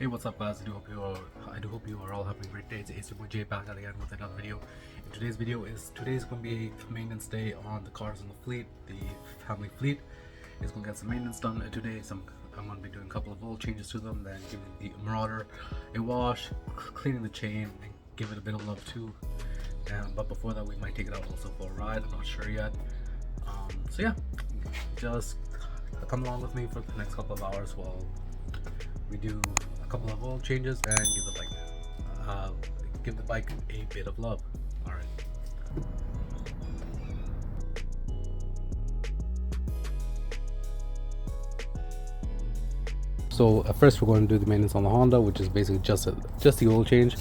Hey, what's up guys? I do hope you are all having a great day. It's your boy Jay back again with another video. And today's going to be a maintenance day on the cars in the fleet. The family fleet is going to get some maintenance done today. I'm going to be doing a couple of oil changes to them, then giving the Marauder a wash, cleaning the chain, and give it a bit of love too. But before that, we might take it out also for a ride. I'm not sure yet. So yeah, just come along with me for the next couple of hours while we do a couple of oil changes and give the bike a bit of love. All right. So first we're going to do the maintenance on the Honda, which is basically just the oil change.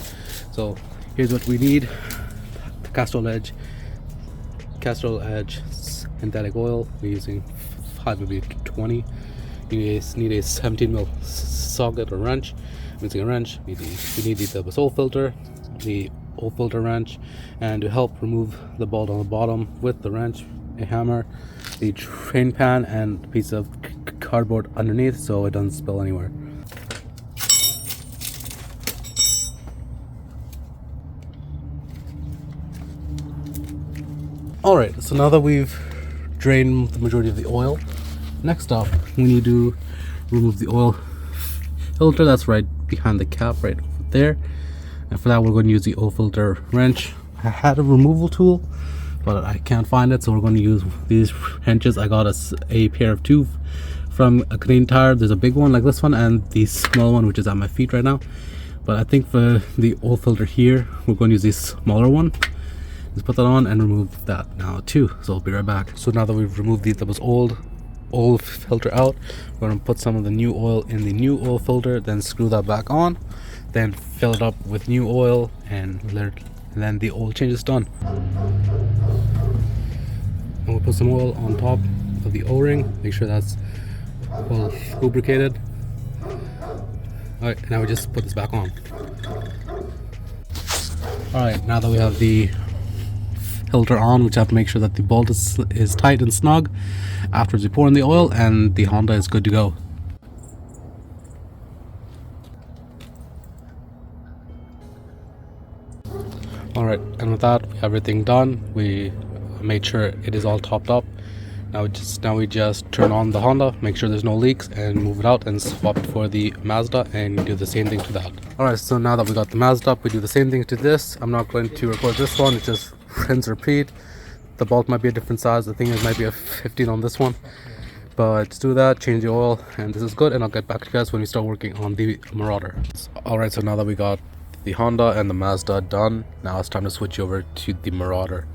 So here's what we need: the Castrol Edge synthetic oil. We're using 5W20. You need a 17mm socket or wrench. I'm using a wrench. We need the oil filter, the oil filter wrench, and to help remove the bolt on the bottom with the wrench, a hammer, the train pan, and a piece of cardboard underneath so it doesn't spill anywhere. Alright, so now that we've drained the majority of the oil, next up we need to remove the oil filter that's right behind the cap right there, and for that we're going to use the oil filter wrench. I had a removal tool but I can't find it, so we're going to use these wrenches. I got a pair of two from a Canadian Tire. There's a big one like this one and the small one which is at my feet right now, but I think for the oil filter here we're going to use the smaller one. Just put that on and remove that now too, so I'll be right back. So now that we've removed that was old oil filter out, we're going to put some of the new oil in the new oil filter, then screw that back on, then fill it up with new oil, and then the oil change is done. And we'll put some oil on top of the O-ring, make sure that's well lubricated. Alright, now we just put this back on. Alright, now that we have the filter on, we have to make sure that the bolt is tight and snug. Afterwards we pour in the oil and the Honda is good to go. Alright, and with that we have everything done. We made sure it is all topped up. Now we just turn on the Honda, make sure there's no leaks, and move it out and swap it for the Mazda and do the same thing to that. Alright, so now that we got the Mazda up, we do the same thing to this. I'm not going to record this one, it's just rinse repeat. The bolt might be a different size. I think it might be a 15 on this one, but let's do that, change the oil, and this is good, and I'll get back to you guys when we start working on the Marauder. Alright, so now that we got the Honda and the Mazda done, now it's time to switch over to the Marauder.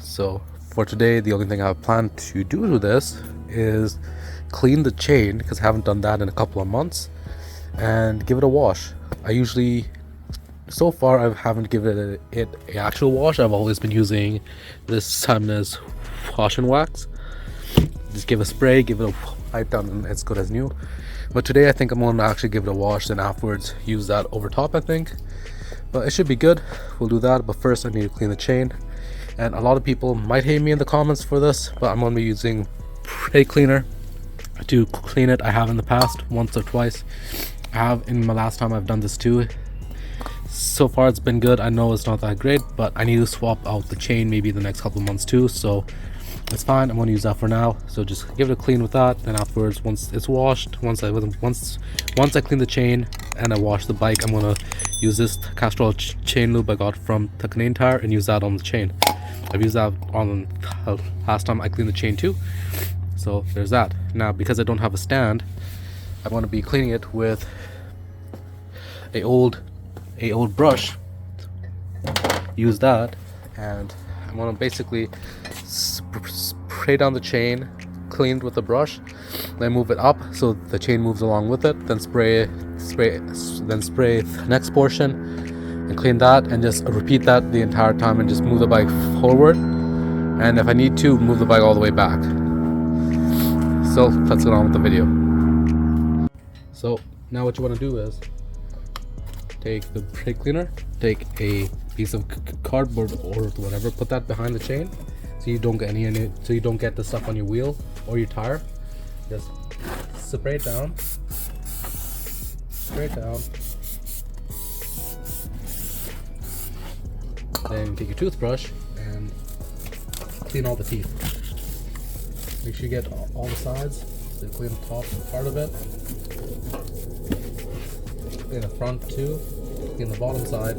So for today, the only thing I have planned to do to this is clean the chain, because I haven't done that in a couple of months, and give it a wash. So far I haven't given it an actual wash. I've always been using this timeless wash and wax. Just give a spray, give it a wipe down, and it's good as new. But today I think I'm going to actually give it a wash, then afterwards use that over top, I think. But it should be good. We'll do that, but first I need to clean the chain. And a lot of people might hate me in the comments for this, but I'm going to be using brake cleaner to clean it. I have in the past, once or twice. I have in my last time I've done this too. So far it's been good. I know it's not that great, but I need to swap out the chain maybe the next couple of months too, so it's fine. I'm going to use that for now. So just give it a clean with that, then afterwards, once it's washed, once I clean the chain and I wash the bike, I'm going to use this Castrol chain lube I got from the Canadian Tire and use that on the chain. I've used that on last time I cleaned the chain too, so there's that. Now because I don't have a stand, I'm going to be cleaning it with a old brush. Use that, and I'm going to basically spray down the chain, clean it with the brush, then move it up so the chain moves along with it, then spray the next portion and clean that, and just repeat that the entire time, and just move the bike forward, and if I need to, move the bike all the way back. So let's get on with the video. So now what you want to do is take the brake cleaner, take a piece of cardboard or whatever, put that behind the chain so you don't get the stuff on your wheel or your tire. Just spray it down straight down. Then take your toothbrush and clean all the teeth. Make sure you get all the sides. So clean the top part of it. Clean the front too. Clean the bottom side.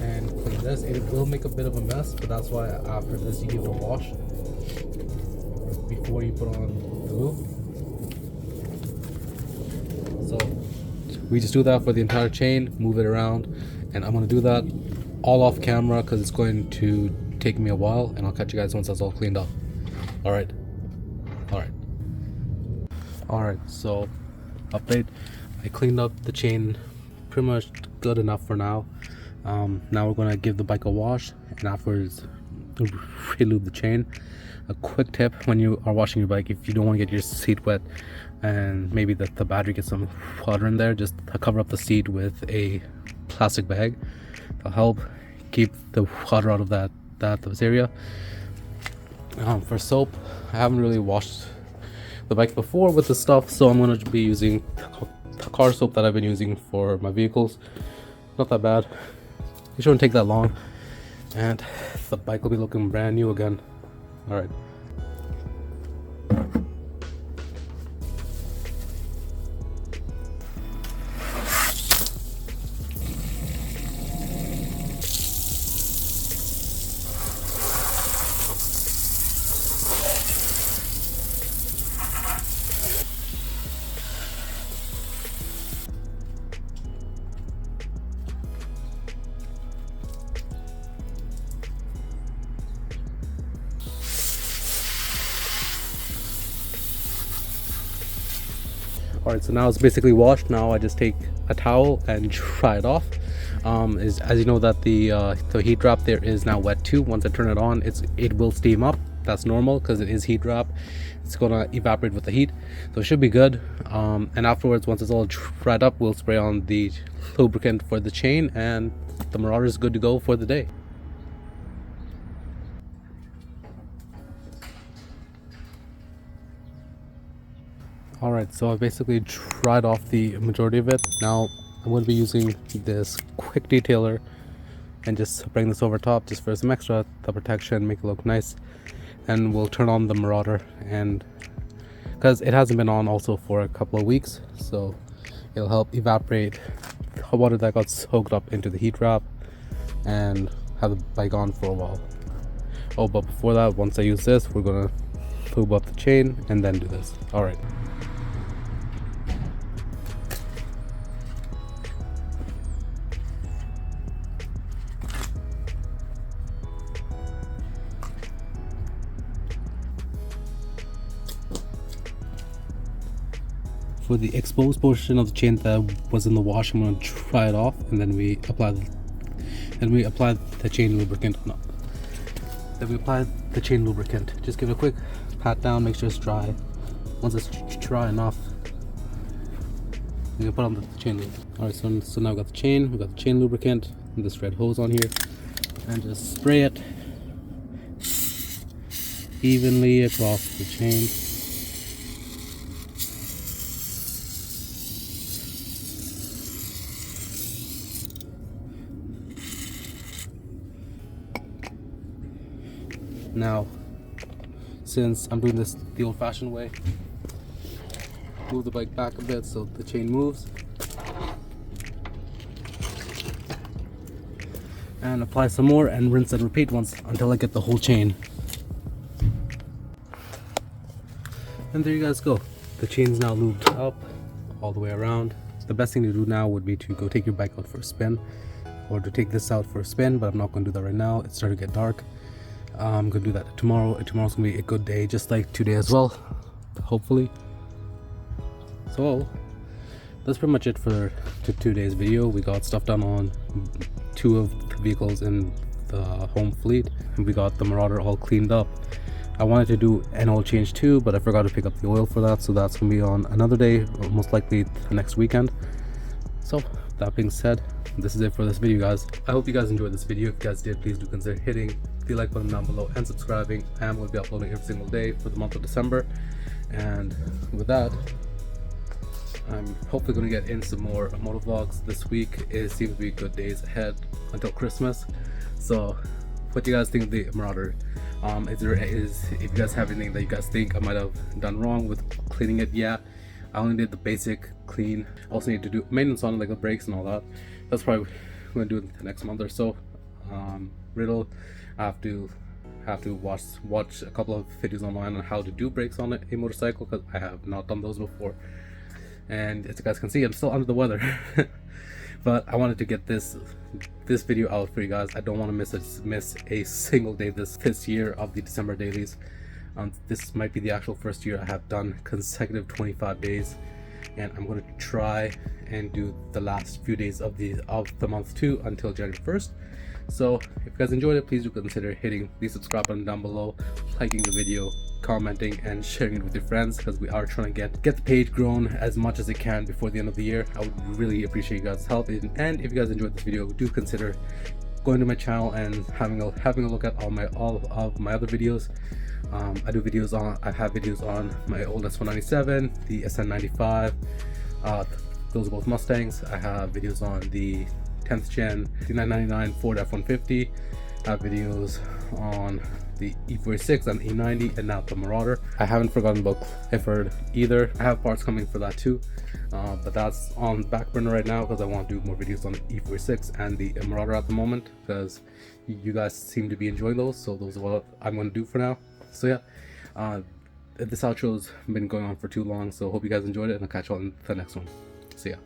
And clean this. It will make a bit of a mess, but that's why after this you give it a wash before you put on the glue. So we just do that for the entire chain, move it around, and I'm going to do that all off camera because it's going to take me a while, and I'll catch you guys once that's all cleaned up. Alright, so update, I cleaned up the chain pretty much good enough for now. Now we're going to give the bike a wash, and afterwards re-lube the chain. A quick tip when you are washing your bike, if you don't want to get your seat wet and maybe the battery gets some water in there, just cover up the seat with a plastic bag. That'll help keep the water out of this area. For soap, I haven't really washed the bike before with the stuff, so I'm going to be using the car soap that I've been using for my vehicles. Not that bad. It shouldn't take that long, and the bike will be looking brand new again. Alright. Alright, so now it's basically washed. Now I just take a towel and dry it off. As you know that the heat wrap there is now wet too. Once I turn it on, it will steam up. That's normal because it is heat wrap. It's gonna evaporate with the heat, so it should be good. And afterwards, once it's all dried up, we'll spray on the lubricant for the chain, and the Marauder is good to go for the day. Alright, so I basically dried off the majority of it. Now I'm going to be using this quick detailer and just bring this over top just for some extra protection, make it look nice. And we'll turn on the Marauder, and because it hasn't been on also for a couple of weeks, so it'll help evaporate the water that got soaked up into the heat wrap and have the bike on for a while. Oh, but before that, once I use this, we're gonna lube up the chain and then do this. Alright. For the exposed portion of the chain that was in the wash, I'm going to dry it off, and then we apply the chain lubricant. No, then we apply the chain lubricant. Just give it a quick pat down, make sure it's dry. Once it's dry enough, you can put on the chain lube. Alright, so now we've got the chain, we've got the chain lubricant, and this red hose on here, and just spray it evenly across the chain. Now, since I'm doing this the old-fashioned way, move the bike back a bit so the chain moves, and apply some more and rinse and repeat once until I get the whole chain. And there you guys go. The chain's now lubed up all the way around. The best thing to do now would be to go take your bike out for a spin, or to take this out for a spin, but I'm not going to do that right now. It's starting to get dark. I'm gonna do that tomorrow. Tomorrow's gonna be a good day, just like today as well, hopefully. So that's pretty much it for today's video. We got stuff done on 2 of the vehicles in the home fleet, and we got the Marauder all cleaned up. I wanted to do an oil change too, but I forgot to pick up the oil for that, so that's gonna be on another day, or most likely the next weekend. So that being said, this is it for this video, guys. I hope you guys enjoyed this video. If you guys did, please do consider hitting the like button down below and subscribing. I am going to be uploading every single day for the month of December, and with that, I'm hopefully going to get in some more motor vlogs this week. It seems to be good days ahead until Christmas. So what do you guys think of the Marauder? If you guys have anything that you guys think I might have done wrong with cleaning it, yeah, I only did the basic clean. I also need to do maintenance on it, like the brakes and all that. That's probably going to do it the next month or so. Riddle, I have to watch a couple of videos online on how to do brakes on a motorcycle, because I have not done those before. And as you guys can see, I'm still under the weather. But I wanted to get this video out for you guys. I don't want to miss a single day this year of the December dailies. This might be the actual first year I have done consecutive 25 days, and I'm going to try and do the last few days of the month too, until January 1st. So if you guys enjoyed it, please do consider hitting the subscribe button down below, liking the video, commenting, and sharing it with your friends, because we are trying to get the page grown as much as it can before the end of the year. I would really appreciate you guys' help, and if you guys enjoyed this video, do consider going to my channel and having a look at all of my other videos. I have videos on my old S197, the SN95, those are both Mustangs. I have videos on the 10th gen D999 Ford F-150. I have videos on the E46 and E90, and now the Marauder. I haven't forgotten about Clifford either. I have parts coming for that too, but that's on the back burner right now because I want to do more videos on the E46 and the Marauder at the moment, because you guys seem to be enjoying those, so those are what I'm going to do for now. So yeah, this outro's been going on for too long, so hope you guys enjoyed it, and I'll catch you on the next one. See ya.